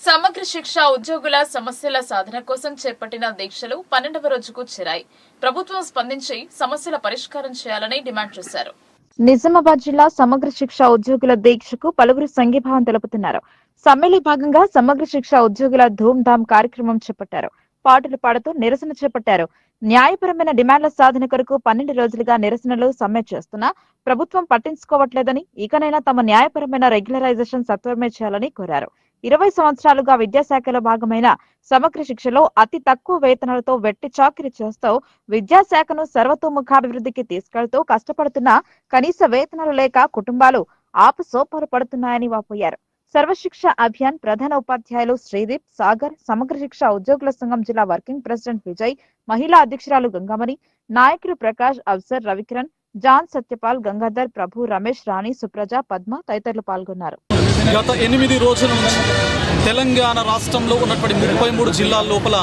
సమగ్ర శిక్ష ఉద్యోగుల సమస్యల సాధన కోసం చేపట్టిన దీక్షలు 12వ రోజుకు చేరాయి. ప్రభుత్వం స్పందించి సమస్యల పరిష్కారం చేయాలని డిమాండ్ చేశారు. నిజామాబాద్ జిల్లా సమగ్ర శిక్ష ఉద్యోగుల దీక్షకు పలువురు సంఘీభావం తెలుపుతున్నారు. సమ్మెలో భాగంగా సమగ్ర శిక్ష ఉద్యోగుల ధూమ్ధామ్ కార్యక్రమం చేపట్టారు. పాటలు పాడుతూ నిరసన చేపట్టారు. న్యాయపరమైన డిమాండ్ల సాధన కొరకు 12 రోజులుగా నిరసనలు సమ్మె చేస్తున్నా ప్రభుత్వం పట్టించుకోవట్లేదని, ఇకనైనా తమ న్యాయపరమైన రెగ్యులరైజేషన్ సత్వరమే చేయాలని కోరారు. 20 సంవత్సరాలుగా విద్యాశాఖలో భాగమైన సమగ్ర శిక్షలో అతి తక్కువ వేతనాలతో వెట్టి చాకిరీ చేస్తూ విద్యాశాఖను సర్వతోముఖాభివృద్ధికి తీసుకెళ్తూ కష్టపడుతున్న కనీస వేతనాలు లేక కుటుంబాలు ఆపసోపాలు పడుతున్నాయని వాపోయారు. సర్వశిక్ష అభియాన్ ప్రధాన ఉపాధ్యాయులు శ్రీదీప్, సాగర్, సమగ్ర శిక్ష ఉద్యోగుల సంఘం జిల్లా వర్కింగ్ ప్రెసిడెంట్ విజయ్, మహిళా అధ్యక్షురాలు గంగామణి, నాయకులు ప్రకాష్, అఫ్సర్, రవికిరణ్, జాన్, సత్యపాల్, గంగాధర్, ప్రభు, రమేష్, రాణి, సుప్రజ, పద్మ తదితరులు పాల్గొన్నారు. గత 8 రోజుల నుంచి తెలంగాణ రాష్ట్రంలో ఉన్నటువంటి 33 జిల్లాల లోపల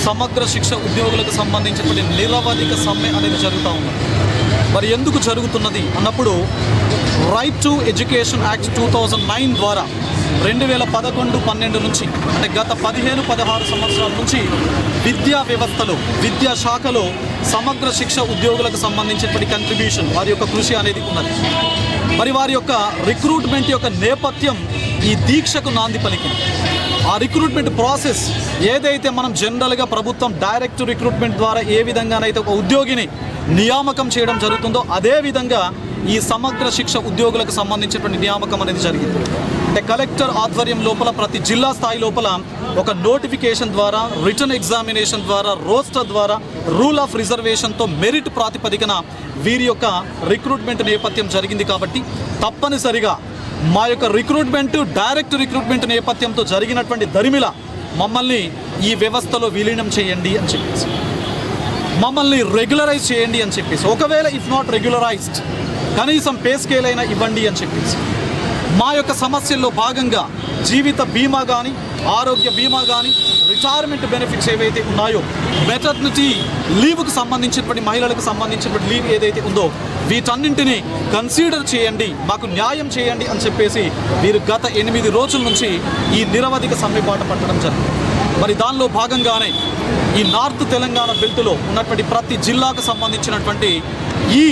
సమగ్ర శిక్ష ఉద్యోగులకు సంబంధించినటువంటి నిరవధిక సమ్మె అనేది జరుగుతూ ఉంది. మరి ఎందుకు జరుగుతున్నది అన్నప్పుడు రైట్ టు ఎడ్యుకేషన్ యాక్ట్ 2009 ద్వారా 2011-12 నుంచి అంటే గత 15-16 సంవత్సరాల నుంచి విద్యా వ్యవస్థలో, విద్యా శాఖలో సమగ్ర శిక్ష ఉద్యోగులకు సంబంధించినటువంటి కంట్రిబ్యూషన్, వారి యొక్క కృషి అనేది ఉన్నది. మరి వారి యొక్క రిక్రూట్మెంట్ యొక్క నేపథ్యం ఈ దీక్షకు నాంది పలికింది. ఆ రిక్రూట్మెంట్ ప్రాసెస్ ఏదైతే మనం జనరల్గా ప్రభుత్వం డైరెక్ట్ రిక్రూట్మెంట్ ద్వారా ఏ విధంగానైతే ఒక ఉద్యోగిని నియామకం చేయడం జరుగుతుందో అదే విధంగా ఈ సమగ్ర శిక్ష ఉద్యోగులకు సంబంధించినటువంటి నియామకం అనేది జరిగింది. అంటే కలెక్టర్ ఆధ్వర్యం లోపల ప్రతి జిల్లా స్థాయి లోపల ఒక నోటిఫికేషన్ ద్వారా, రిటర్న్ ఎగ్జామినేషన్ ద్వారా, రోస్టర్ ద్వారా, రూల్ ఆఫ్ రిజర్వేషన్తో మెరిట్ ప్రాతిపదికన వీరి యొక్క రిక్రూట్మెంట్ నేపథ్యం జరిగింది. కాబట్టి తప్పనిసరిగా మా యొక్క రిక్రూట్మెంట్ డైరెక్ట్ రిక్రూట్మెంట్ నేపథ్యంతో జరిగినటువంటి దరిమిల మమ్మల్ని ఈ వ్యవస్థలో విలీనం చేయండి అని చెప్పేసి, మమ్మల్ని రెగ్యులరైజ్ చేయండి అని చెప్పేసి, ఒకవేళ ఇఫ్ నాట్ రెగ్యులరైజ్డ్ కనీసం పే స్కేల్ అయినా ఇవ్వండి అని చెప్పేసి, మా యొక్క సమస్యల్లో భాగంగా జీవిత బీమా కానీ, ఆరోగ్య బీమా కానీ, రిటైర్మెంట్ బెనిఫిట్స్ ఏవైతే ఉన్నాయో, మెటర్నిటీ లీవ్కు సంబంధించినటువంటి మహిళలకు సంబంధించినటువంటి లీవ్ ఏదైతే ఉందో వీటన్నింటినీ కన్సిడర్ చేయండి, మాకు న్యాయం చేయండి అని చెప్పేసి వీరు గత 8 రోజుల నుంచి ఈ నిరవధిక సమ్మె బాట పట్టడం జరిగింది. మరి దానిలో భాగంగానే ఈ నార్త్ తెలంగాణ బెల్ట్లో ఉన్నటువంటి ప్రతి జిల్లాకు సంబంధించినటువంటి ఈ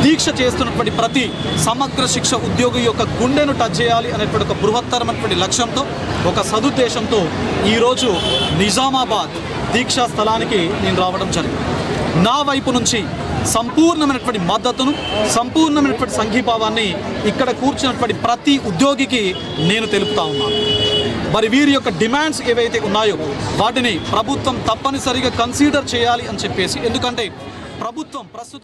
దీక్ష చేస్తున్నటువంటి ప్రతి సమగ్ర శిక్ష ఉద్యోగి యొక్క గుండెను టచ్ చేయాలి అనేటువంటి ఒక బృహత్తరమైనటువంటి లక్ష్యంతో, ఒక సదుద్దేశంతో ఈరోజు నిజామాబాద్ దీక్షా స్థలానికి నేను రావడం జరిగింది. నా వైపు నుంచి సంపూర్ణమైనటువంటి మద్దతును, సంపూర్ణమైనటువంటి సంఘీభావాన్ని ఇక్కడ కూర్చున్నటువంటి ప్రతి ఉద్యోగికి నేను తెలుపుతా ఉన్నాను. మరి వీరి యొక్క డిమాండ్స్ ఏవైతే ఉన్నాయో వాటిని ప్రభుత్వం తప్పనిసరిగా కన్సిడర్ చేయాలి అని చెప్పేసి, ఎందుకంటే ప్రభుత్వం ప్రస్తుతం